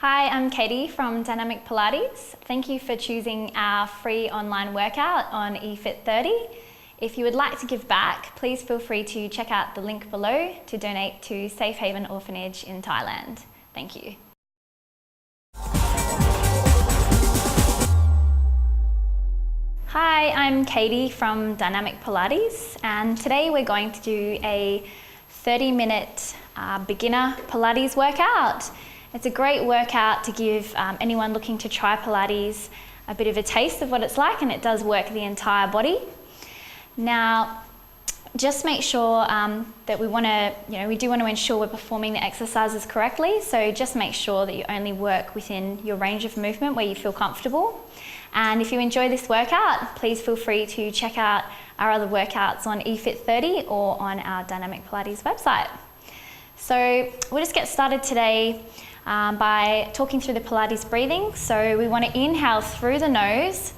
Hi, I'm Katie from Dynamic Pilates. Thank you for choosing our free online workout on eFit30. If you would like to give back, please feel free to check out the link below to donate to Safe Haven Orphanage in Thailand. Thank you. Hi, I'm Katie from Dynamic Pilates, and today we're going to do a 30-minute beginner Pilates workout. It's a great workout to give anyone looking to try Pilates a bit of a taste of what it's like, and it does work the entire body. Now, just make sure that we do want to ensure we're performing the exercises correctly, so just make sure that you only work within your range of movement where you feel comfortable. And if you enjoy this workout, please feel free to check out our other workouts on eFit30 or on our Dynamic Pilates website. So we'll just get started today by talking through the Pilates breathing. So we want to inhale through the nose,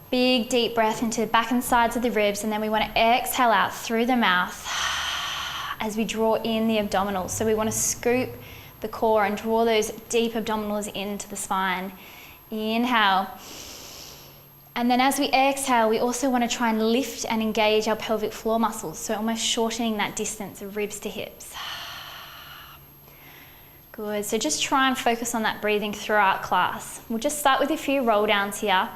big deep breath into the back and sides of the ribs, and then we want to exhale out through the mouth as we draw in the abdominals. So we want to scoop the core and draw those deep abdominals into the spine. Inhale. And then as we exhale, we also want to try and lift and engage our pelvic floor muscles, so almost shortening that distance of ribs to hips. Good, so just try and focus on that breathing throughout class. We'll just start with a few roll downs here.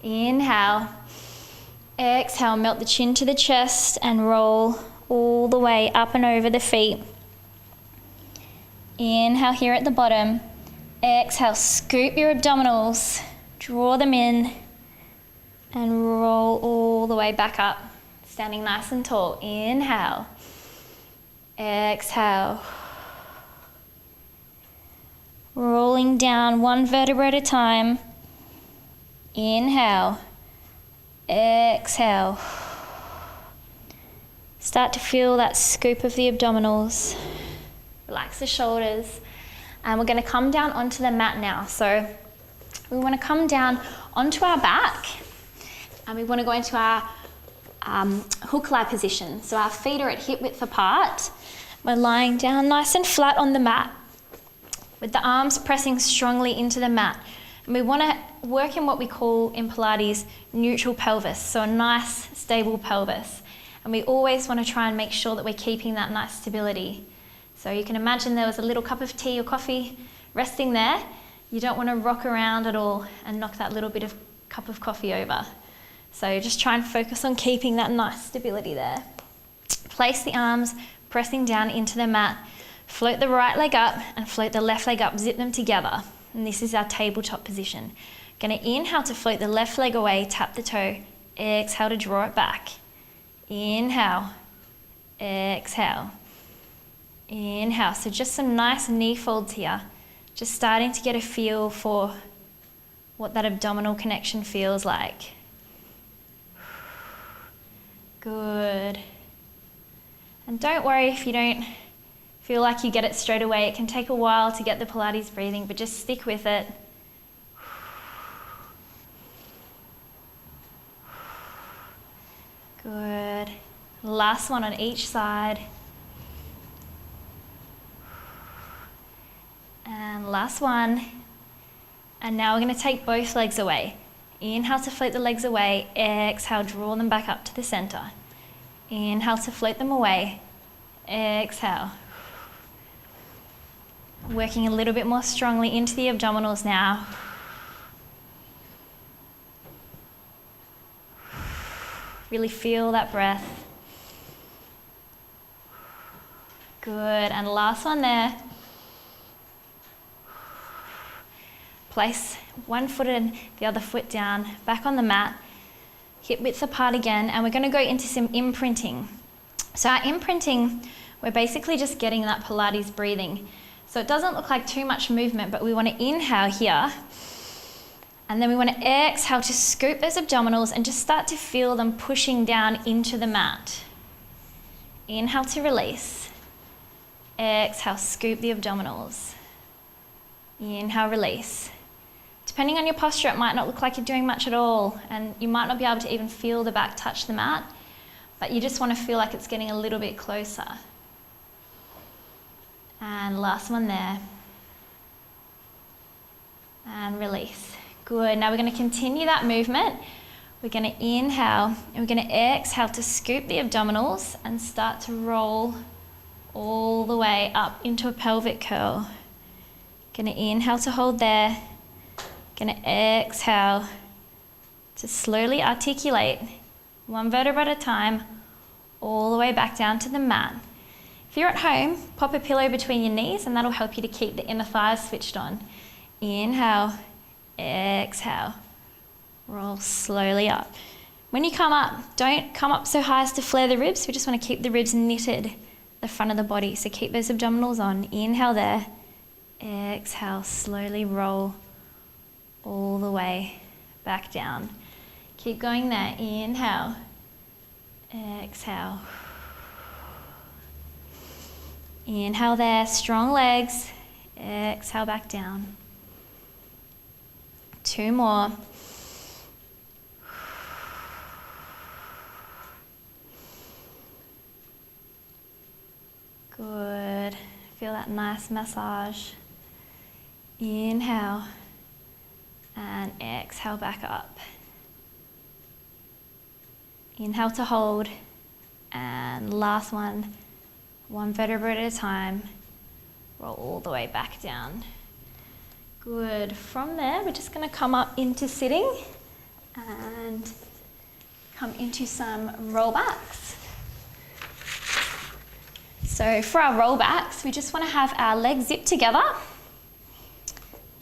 Inhale, exhale, melt the chin to the chest and roll all the way up and over the feet. Inhale here at the bottom. Exhale, scoop your abdominals, draw them in and roll all the way back up, standing nice and tall. Inhale, exhale. Rolling down one vertebra at a time. Inhale, exhale. Start to feel that scoop of the abdominals. Relax the shoulders. And we're going to come down onto the mat now. So we want to come down onto our back, and we want to go into our hook lie position. So our feet are at hip width apart. We're lying down nice and flat on the mat, with the arms pressing strongly into the mat. And we want to work in what we call in Pilates neutral pelvis, so a nice stable pelvis. And we always want to try and make sure that we're keeping that nice stability. So you can imagine there was a little cup of tea or coffee resting there. You don't want to rock around at all and knock that little bit of cup of coffee over. So just try and focus on keeping that nice stability there. Place the arms pressing down into the mat. Float the right leg up and float the left leg up, zip them together. And this is our tabletop position. Going to inhale to float the left leg away, tap the toe. Exhale to draw it back. Inhale, exhale. Inhale, so just some nice knee folds here. Just starting to get a feel for what that abdominal connection feels like. Good. And don't worry if you don't feel like you get it straight away. It can take a while to get the Pilates breathing, but just stick with it. Good. Last one on each side. And last one. And now we're going to take both legs away. Inhale to float the legs away. Exhale, draw them back up to the center. Inhale to float them away. Exhale. Working a little bit more strongly into the abdominals now. Really feel that breath. Good, and last one there. Place one foot and the other foot down, back on the mat, hip width apart again, and we're going to go into some imprinting. So our imprinting, we're basically just getting that Pilates breathing. So it doesn't look like too much movement, but we want to inhale here, and then we want to exhale to scoop those abdominals and just start to feel them pushing down into the mat. Inhale to release. Exhale, scoop the abdominals. Inhale, release. Depending on your posture, it might not look like you're doing much at all, and you might not be able to even feel the back touch the mat, but you just want to feel like it's getting a little bit closer. And last one there. and release. Good. Now we're going to continue that movement. We're going to inhale and we're going to exhale to scoop the abdominals and start to roll all the way up into a pelvic curl. Going to inhale to hold there. Going to exhale to slowly articulate one vertebra at a time all the way back down to the mat. If you're at home, pop a pillow between your knees and that'll help you to keep the inner thighs switched on. Inhale, exhale, roll slowly up. When you come up, don't come up so high as to flare the ribs. We just want to keep the ribs knitted, the front of the body. So keep those abdominals on. Inhale there, exhale, slowly roll all the way back down. Keep going there. Inhale, exhale. Inhale there, strong legs. Exhale back down. 2 more. Good. Feel that nice massage. Inhale and exhale back up. Inhale to hold, and last one vertebra at a time. Roll all the way back down. Good. From there, we're just going to come up into sitting and come into some rollbacks. So for our rollbacks, we just want to have our legs zipped together,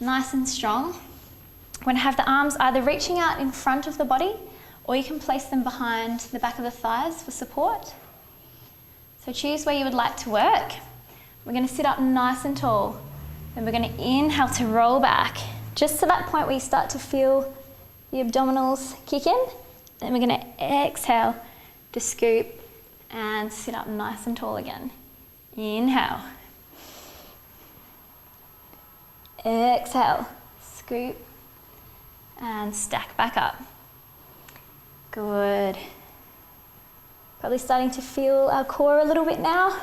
nice and strong. We're going to have the arms either reaching out in front of the body, or you can place them behind the back of the thighs for support. So choose where you would like to work. We're going to sit up nice and tall. Then we're going to inhale to roll back, just to that point where you start to feel the abdominals kick in. Then we're going to exhale to scoop and sit up nice and tall again. Inhale. Exhale, scoop and stack back up. Good. Probably starting to feel our core a little bit now.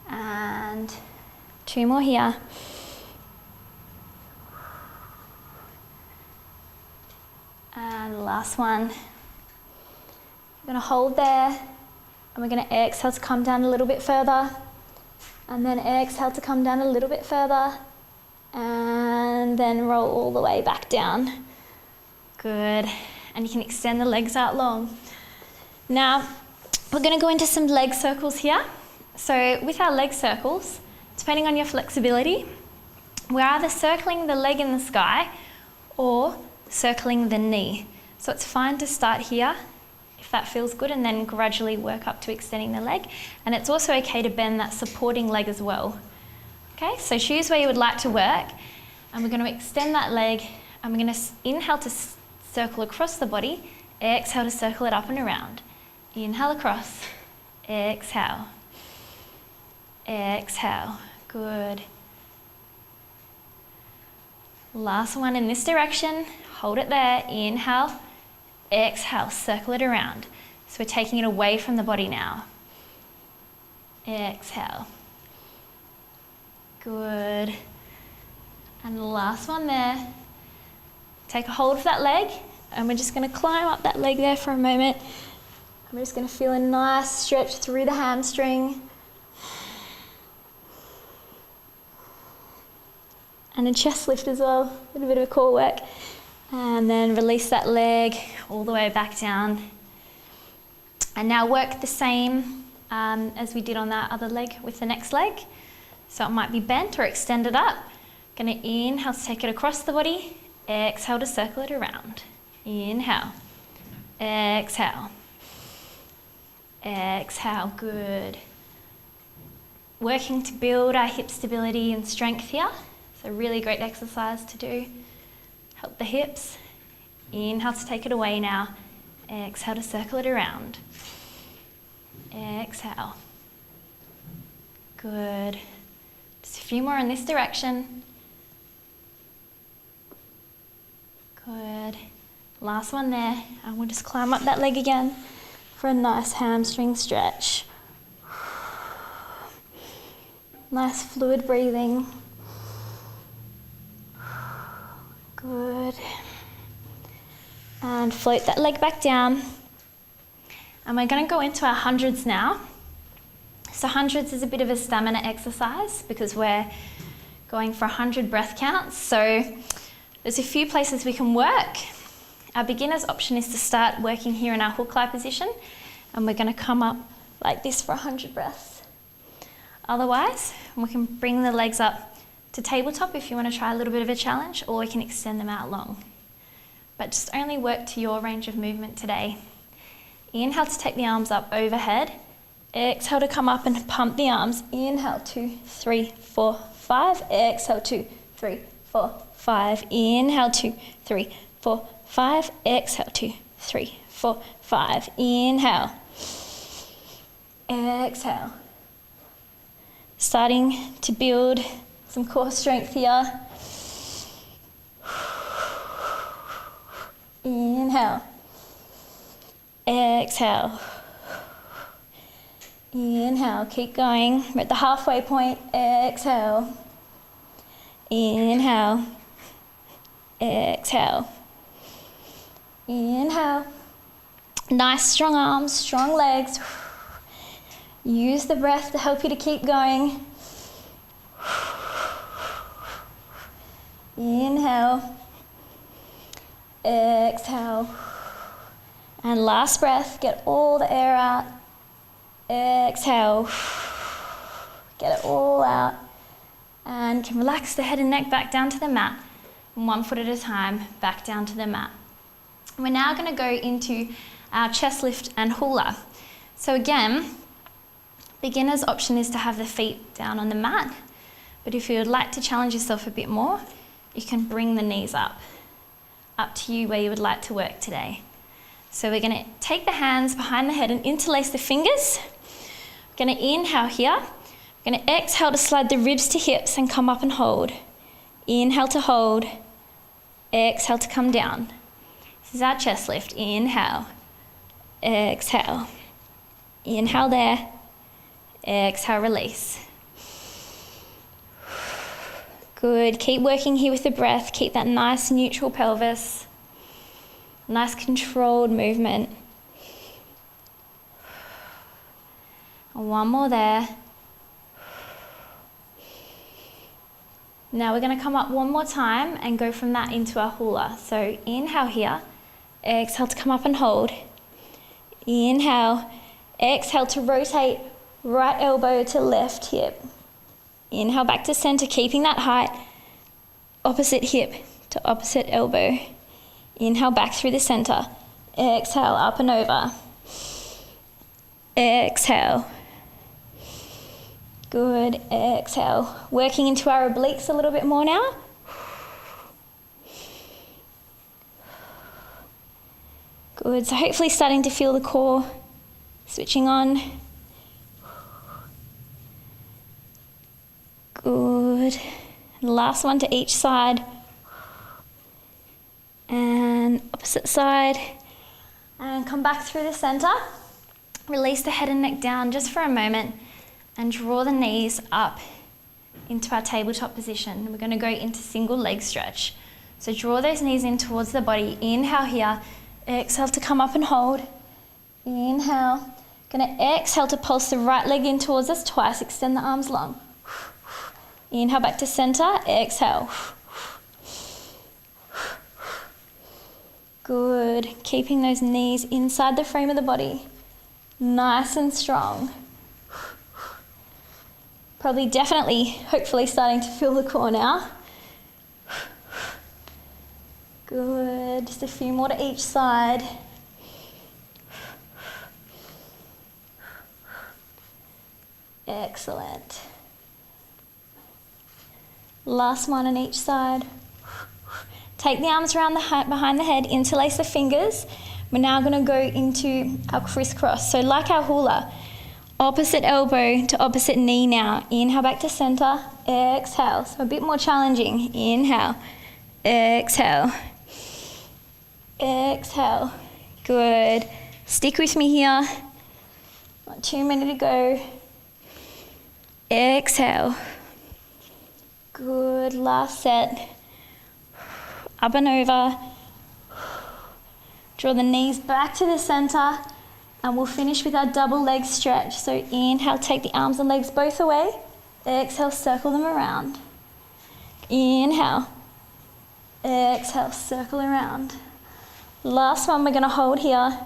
And 2 more here. And last one. We're going to hold there, and we're going to exhale to come down a little bit further, and then exhale to come down a little bit further, and then roll all the way back down. Good. And you can extend the legs out long. Now, we're going to go into some leg circles here. So with our leg circles, depending on your flexibility, we're either circling the leg in the sky or circling the knee. So it's fine to start here if that feels good, and then gradually work up to extending the leg. And it's also okay to bend that supporting leg as well. Okay, so choose where you would like to work, and we're going to extend that leg, and we're going to inhale to circle across the body, exhale to circle it up and around. Inhale across, exhale, exhale, good. Last one in this direction, hold it there, inhale, exhale, circle it around. So we're taking it away from the body now. Exhale. Good. And the last one there. Take a hold of that leg, and we're just going to climb up that leg there for a moment. I'm just going to feel a nice stretch through the hamstring. And a chest lift as well, a little bit of a core work. And then release that leg all the way back down. And now work the same as we did on that other leg with the next leg. So it might be bent or extended up. Going to inhale to take it across the body. Exhale to circle it around. Inhale. Exhale. Exhale, good. Working to build our hip stability and strength here. So really great exercise to do. Help the hips. Inhale to take it away now. Exhale to circle it around. Exhale. Good. Just a few more in this direction. Good. Last one there. And we'll just climb up that leg again for a nice hamstring stretch. Nice fluid breathing. Good. And float that leg back down. And we're going to go into our hundreds now. So hundreds is a bit of a stamina exercise because we're going for 100 breath counts. So there's a few places we can work. Our beginner's option is to start working here in our hook lie position, and we're going to come up like this for 100 breaths. Otherwise, we can bring the legs up to tabletop if you want to try a little bit of a challenge, or we can extend them out long. But just only work to your range of movement today. Inhale to take the arms up overhead. Exhale to come up and pump the arms. Inhale, 2, 3, 4, 5. Exhale, 2, 3, 4, 5. Inhale, 2, 3, 4, 5. Exhale, 2, 3, 4, 5. Inhale. Exhale. Starting to build some core strength here. Inhale. Exhale. Inhale. Keep going. We're at the halfway point. Exhale. Inhale. Exhale. Inhale. Nice strong arms, strong legs. Use the breath to help you to keep going. Inhale. Exhale. And last breath, get all the air out. Exhale. Get it all out. And you can relax the head and neck back down to the mat. And 1 foot at a time, back down to the mat. We're now going to go into our chest lift and hula. So again, beginner's option is to have the feet down on the mat. But if you would like to challenge yourself a bit more, you can bring the knees up. Up to you where you would like to work today. So we're going to take the hands behind the head and interlace the fingers. We're going to inhale here. We're going to exhale to slide the ribs to hips and come up and hold. Inhale to hold. Exhale to come down. This is our chest lift. Inhale. Exhale. Inhale there. Exhale, release. Good. Keep working here with the breath. Keep that nice neutral pelvis. Nice controlled movement. And 1 more there. Now we're going to come up 1 more time and go from that into our hula. So inhale here. Exhale to come up and hold. Inhale. Exhale to rotate right elbow to left hip. Inhale back to center, keeping that height. Opposite hip to opposite elbow. Inhale back through the center. Exhale, up and over. Exhale. Good, exhale. Working into our obliques a little bit more now. Good, so hopefully starting to feel the core switching on. Good. Last one to each side. And opposite side. And come back through the center. Release the head and neck down just for a moment. And draw the knees up into our tabletop position. We're going to go into single leg stretch. So draw those knees in towards the body. Inhale here. Exhale to come up and hold. Inhale. Going to exhale to pulse the right leg in towards us twice. Extend the arms long. Inhale back to center. Exhale. Good. Keeping those knees inside the frame of the body. Nice and strong. Probably definitely, hopefully starting to feel the core now. Good. Just a few more to each side. Excellent. Last one on each side. Take the arms around behind the head, interlace the fingers. We're now going to go into our crisscross. So like our hula, opposite elbow to opposite knee now. Inhale back to center, exhale. So a bit more challenging. Inhale, exhale, exhale. Good. Stick with me here. Not too many to go. Exhale. Good. Last set. up and over. Draw the knees back to the center, and we'll finish with our double leg stretch. So inhale, take the arms and legs both away. Exhale, circle them around. Inhale. Exhale, circle around. Last one, we're going to hold here.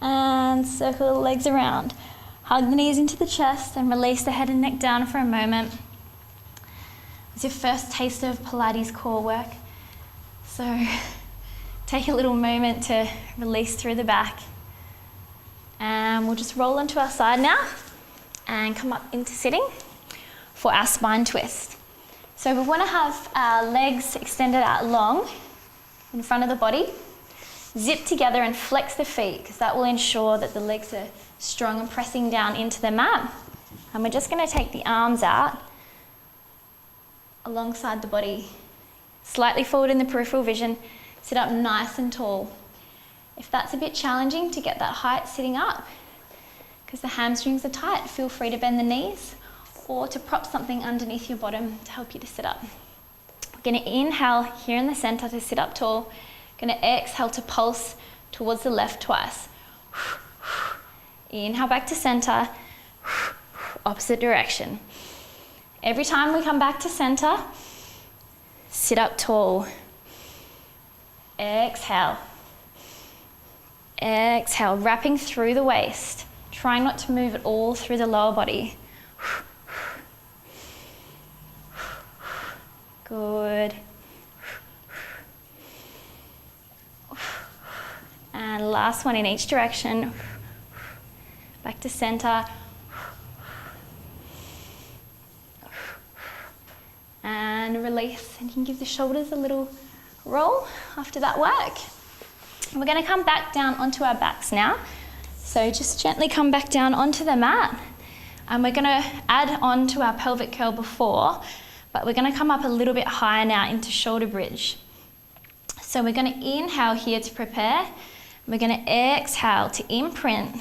And circle the legs around. Hug the knees into the chest and release the head and neck down for a moment. It's your first taste of Pilates core work. So take a little moment to release through the back. And we'll just roll onto our side now and come up into sitting for our spine twist. So we want to have our legs extended out long in front of the body. Zip together and flex the feet, because that will ensure that the legs are strong and pressing down into the mat. And we're just going to take the arms out alongside the body, slightly forward in the peripheral vision, sit up nice and tall. If that's a bit challenging to get that height sitting up, because the hamstrings are tight, feel free to bend the knees or to prop something underneath your bottom to help you to sit up. We're going to inhale here in the center to sit up tall. Going to exhale to pulse towards the left twice. Inhale back to center, opposite direction. Every time we come back to center, sit up tall. Exhale. Exhale, wrapping through the waist. Trying not to move it all through the lower body. Good. And last one in each direction. Back to center. And release. And you can give the shoulders a little roll after that work. We're going to come back down onto our backs now. So just gently come back down onto the mat. And we're going to add on to our pelvic curl before, but we're going to come up a little bit higher now into shoulder bridge. So we're going to inhale here to prepare. We're going to exhale to imprint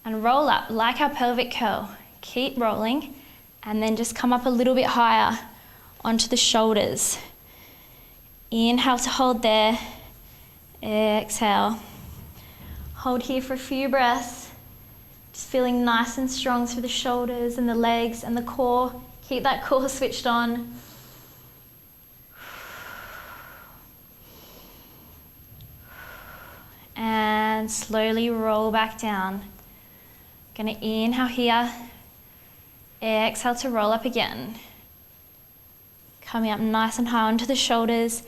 and roll up like our pelvic curl. Keep rolling and then just come up a little bit higher onto the shoulders. Inhale to hold there. Exhale. Hold here for a few breaths. Just feeling nice and strong through the shoulders and the legs and the core. Keep that core switched on. And slowly roll back down. Gonna inhale here. Exhale to roll up again. Coming up nice and high onto the shoulders.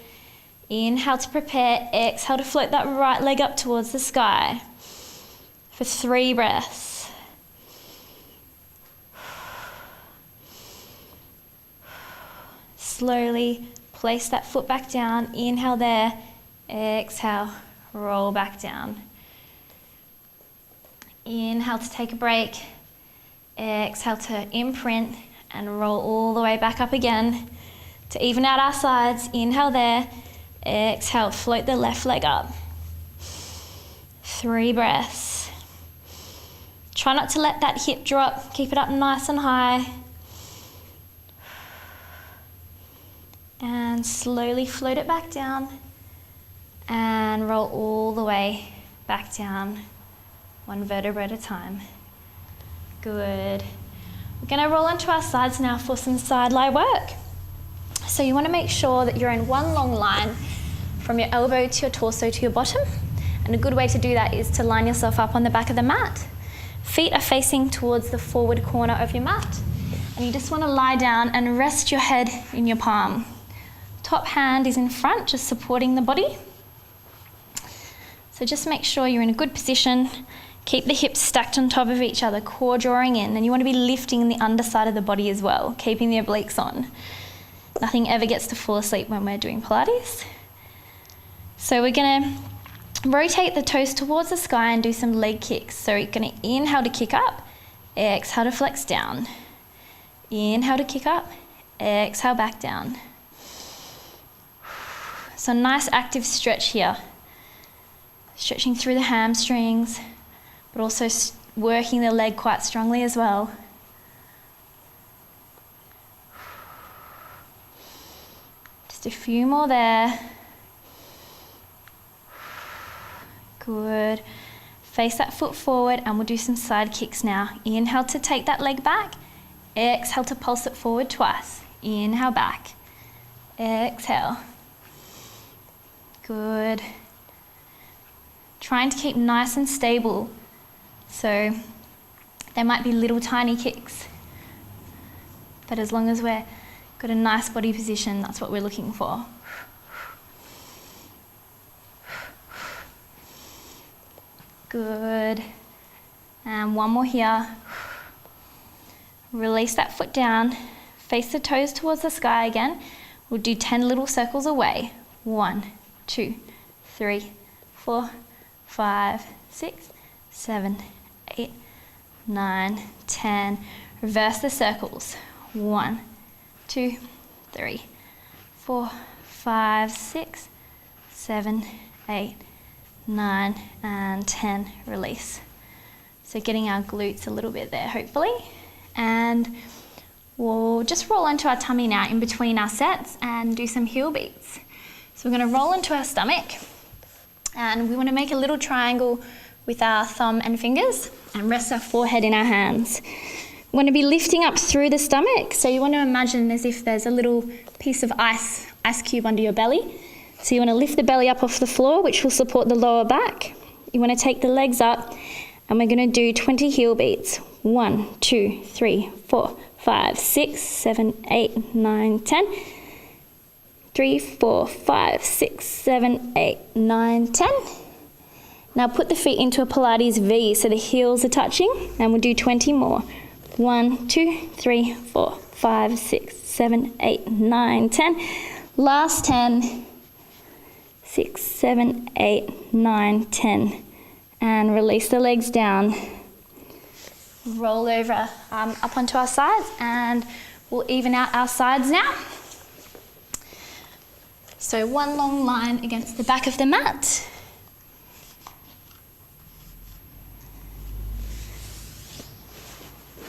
Inhale to prepare. Exhale to float that right leg up towards the sky. For 3 breaths. Slowly place that foot back down. Inhale there. Exhale. Roll back down. Inhale to take a break. Exhale to imprint and roll all the way back up again. To even out our sides, inhale there. Exhale, float the left leg up. 3 breaths. Try not to let that hip drop. Keep it up nice and high. And slowly float it back down. And roll all the way back down, 1 vertebra at a time. Good. We're going to roll onto our sides now for some side lie work. So you want to make sure that you're in one long line from your elbow to your torso to your bottom. And a good way to do that is to line yourself up on the back of the mat. Feet are facing towards the forward corner of your mat. And you just want to lie down and rest your head in your palm. Top hand is in front, just supporting the body. So just make sure you're in a good position. Keep the hips stacked on top of each other, core drawing in, and you want to be lifting the underside of the body as well, keeping the obliques on. Nothing ever gets to fall asleep when we're doing Pilates. So we're going to rotate the toes towards the sky and do some leg kicks. So you're going to inhale to kick up, exhale to flex down. Inhale to kick up, exhale back down. So nice active stretch here. Stretching through the hamstrings, but also working the leg quite strongly as well. Just a few more there. Good. Face that foot forward and we'll do some side kicks now. Inhale to take that leg back. Exhale to pulse it forward twice. Inhale back. Exhale. Good. Trying to keep nice and stable. So there might be little tiny kicks, but as long as we've got a nice body position, that's what we're looking for. Good. And one more here. Release that foot down. Face the toes towards the sky again. We'll do 10 little circles away. 1, 2, 3, 4, 5, 6, 7, 8, 9, 10. Reverse the circles. 1, 2, 3, 4, 5, 6, 7, 8, 9, and 10. Release. So getting our glutes a little bit there, hopefully. And we'll just roll onto our tummy now in between our sets and do some heel beats. So we're going to roll into our stomach and we want to make a little triangle with our thumb and fingers and rest our forehead in our hands. We want to be lifting up through the stomach. So you want to imagine as if there's a little piece of ice cube under your belly. So you want to lift the belly up off the floor, which will support the lower back. You want to take the legs up and we're going to do 20 heel beats. 1, 2, 3, 4, 5, 6, 7, 8, 9, 10. 3, 4, 5, 6, 7, 8, 9, 10. Now put the feet into a Pilates V so the heels are touching and we'll do 20 more. 1, 2, 3, 4, 5, 6, 7, 8, 9, 10. Last 10. 6, 7, 8, 9, 10. And release the legs down. Roll over up onto our sides and we'll even out our sides now. So one long line against the back of the mat.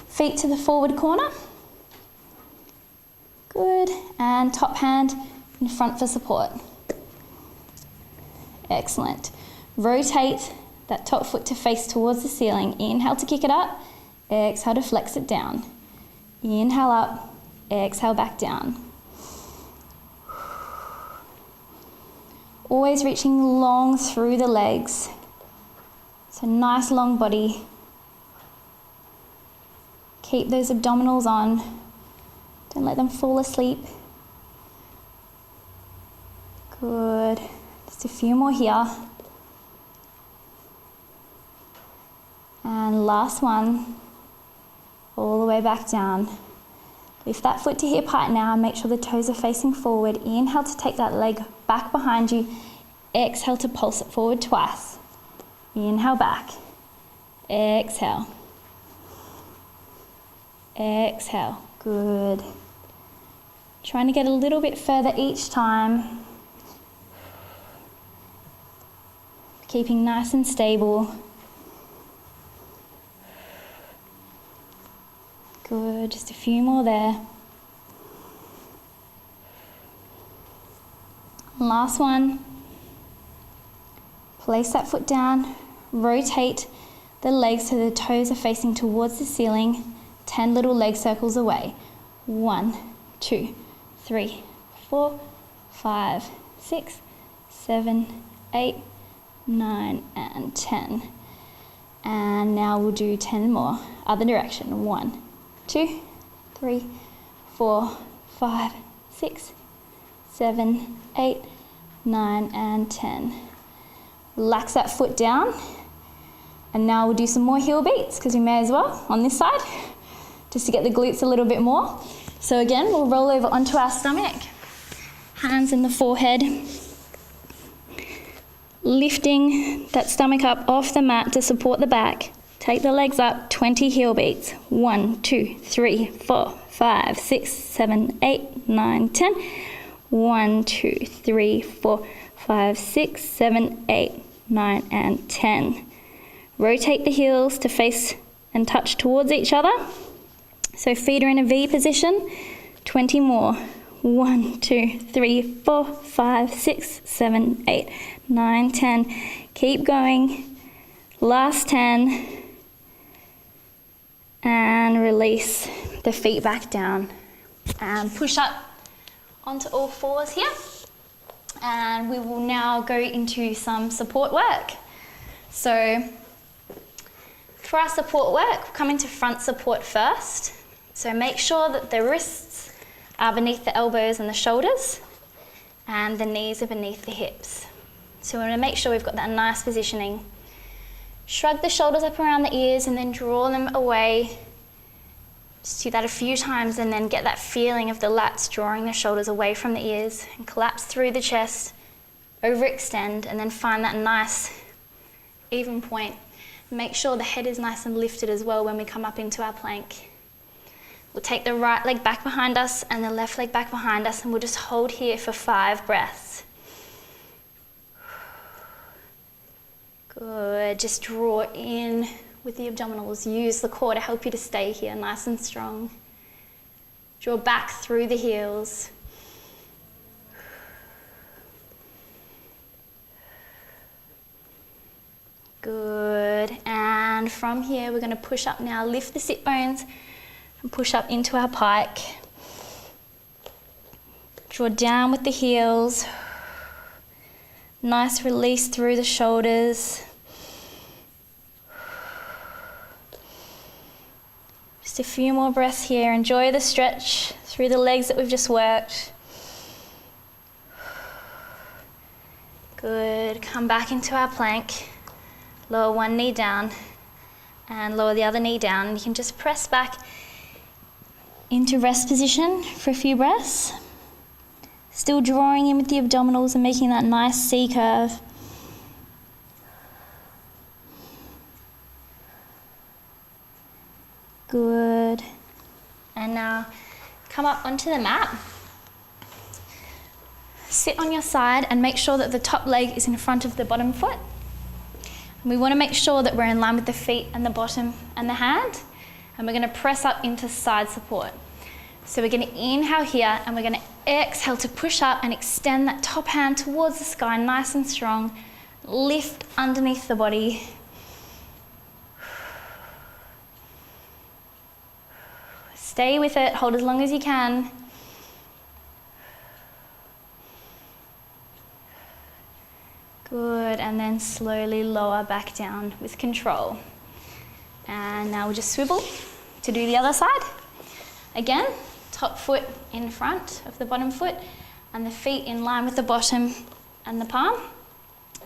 Feet to the forward corner. Good. And top hand in front for support. Excellent. Rotate that top foot to face towards the ceiling. Inhale to kick it up. Exhale to flex it down. Inhale up. Exhale back down. Always reaching long through the legs. So nice long body. Keep those abdominals on. Don't let them fall asleep. Good. Just a few more here. And last one. All the way back down. Lift that foot to hip height now and make sure the toes are facing forward. Inhale to take that leg back behind you. Exhale to pulse it forward twice. Inhale back. Exhale. Exhale. Good. Trying to get a little bit further each time. Keeping nice and stable. Good, just a few more there. Last one. Place that foot down, rotate the legs so the toes are facing towards the ceiling, 10 little leg circles away. 1, 2, 3, 4, 5, 6, 7, 8, 9, and 10. And now we'll do 10 more. Other direction. 1, 2, 3, 4, 5, 6, 7, 8, 9, and 10. Relax that foot down. And now we'll do some more heel beats because we may as well on this side, just to get the glutes a little bit more. So again, we'll roll over onto our stomach, hands in the forehead, lifting that stomach up off the mat to support the back. Take the legs up, 20 heel beats. 1, 2, 3, 4, 5, 6, 7, 8, 9, 10. 1, 2, 3, 4, 5, 6, 7, 8, 9, and 10. Rotate the heels to face and touch towards each other. So feet are in a V position. 20 more. 1, 2, 3, 4, 5, 6, 7, 8, 9, 10. Keep going. Last 10. And release the feet back down. And push up onto all fours here. And we will now go into some support work. So for our support work, we'll come into front support first. So make sure that the wrists are beneath the elbows and the shoulders, and the knees are beneath the hips. So we want to make sure we've got that nice positioning. Shrug the shoulders up around the ears and then draw them away. Just do that a few times and then get that feeling of the lats drawing the shoulders away from the ears, and collapse through the chest, overextend, and then find that nice even point. Make sure the head is nice and lifted as well when we come up into our plank. We'll take the right leg back behind us and the left leg back behind us, and we'll just hold here for 5 breaths. Good, just draw in with the abdominals. Use the core to help you to stay here nice and strong. Draw back through the heels. Good, and from here we're going to push up now. Lift the sit bones and push up into our pike. Draw down with the heels. Nice release through the shoulders. Just a few more breaths here. Enjoy the stretch through the legs that we've just worked. Good, come back into our plank. Lower one knee down and lower the other knee down. You can just press back into rest position for a few breaths. Still drawing in with the abdominals and making that nice C curve. Good. And now come up onto the mat. Sit on your side and make sure that the top leg is in front of the bottom foot. And we want to make sure that we're in line with the feet and the bottom and the hand. And we're going to press up into side support. So we're going to inhale here and we're going to exhale to push up and extend that top hand towards the sky, nice and strong. Lift underneath the body. Stay with it, hold as long as you can. Good, and then slowly lower back down with control. And now we'll just swivel to do the other side. Again, top foot in front of the bottom foot and the feet in line with the bottom and the palm.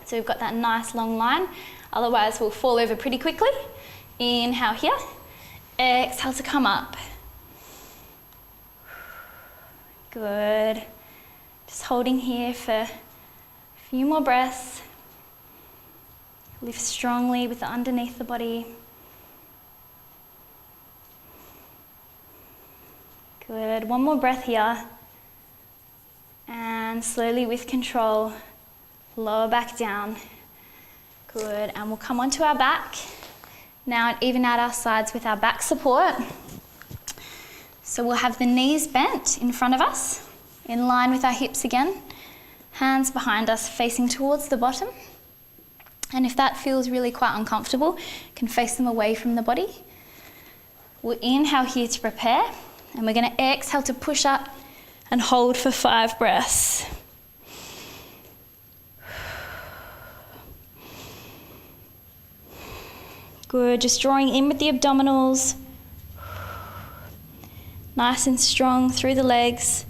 So we've got that nice long line, otherwise we'll fall over pretty quickly. Inhale here, exhale to come up. Good, just holding here for a few more breaths. Lift strongly with the underneath the body. Good, one more breath here. And slowly with control, lower back down. Good, and we'll come onto our back. Now and even out our sides with our back support. So we'll have the knees bent in front of us, in line with our hips again. Hands behind us facing towards the bottom. And if that feels really quite uncomfortable, you can face them away from the body. We'll inhale here to prepare. And we're going to exhale to push up and hold for 5 breaths. Good, just drawing in with the abdominals. Nice and strong through the legs.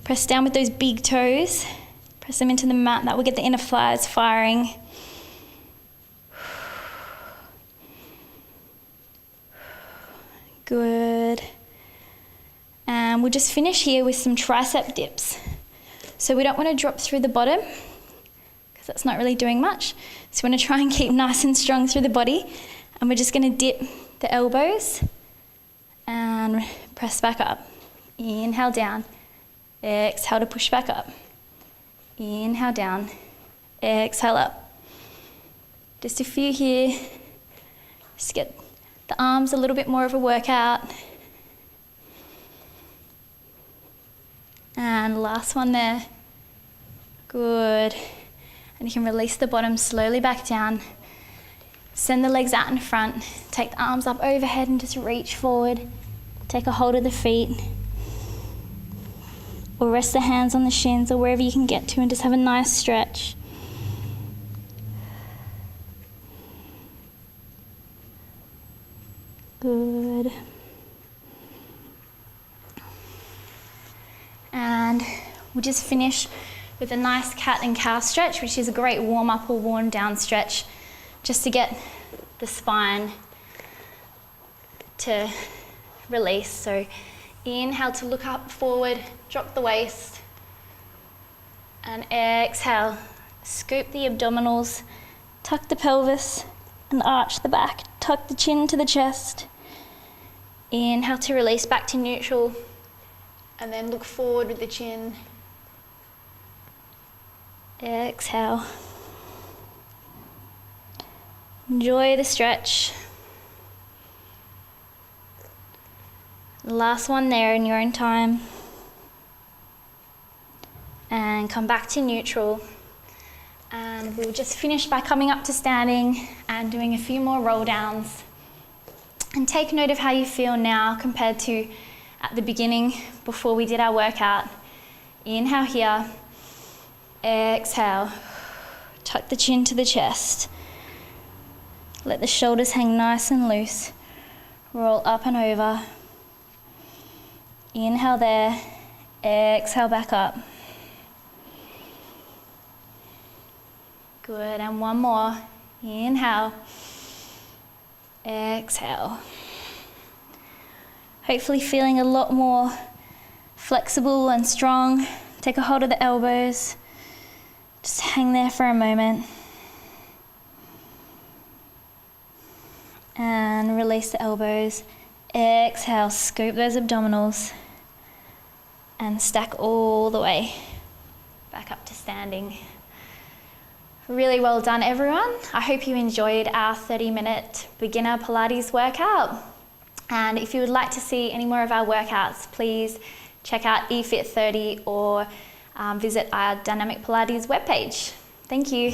Press down with those big toes. Press them into the mat. That will get the inner thighs firing. Good. And we'll just finish here with some tricep dips. So we don't want to drop through the bottom because that's not really doing much. So we want to try and keep nice and strong through the body. And we're just going to dip the elbows and press back up. Inhale down. Exhale to push back up. Inhale down. Exhale up. Just a few here. Just get the arms a little bit more of a workout. And last one there. Good. And you can release the bottom slowly back down. Send the legs out in front. Take the arms up overhead and just reach forward. Take a hold of the feet. Or rest the hands on the shins or wherever you can get to and just have a nice stretch. Good. And we'll just finish with a nice cat and cow stretch, which is a great warm up or warm down stretch, just to get the spine to release. So inhale to look up, forward, drop the waist, and exhale, scoop the abdominals, tuck the pelvis and arch the back, tuck the chin to the chest. Inhale to release back to neutral, and then look forward with the chin. Exhale. Enjoy the stretch. Last one there in your own time. And come back to neutral. And we'll just finish by coming up to standing and doing a few more roll downs. And take note of how you feel now compared to at the beginning before we did our workout. Inhale here. Exhale. Tuck the chin to the chest. Let the shoulders hang nice and loose. Roll up and over. Inhale there. Exhale back up. Good, and one more. Inhale. Exhale. Hopefully feeling a lot more flexible and strong. Take a hold of the elbows. Just hang there for a moment. And release the elbows. Exhale, scoop those abdominals. And stack all the way back up to standing. Really well done, everyone. I hope you enjoyed our 30-minute beginner Pilates workout. And if you would like to see any more of our workouts, please check out eFit30 or visit our Dynamic Pilates webpage. Thank you.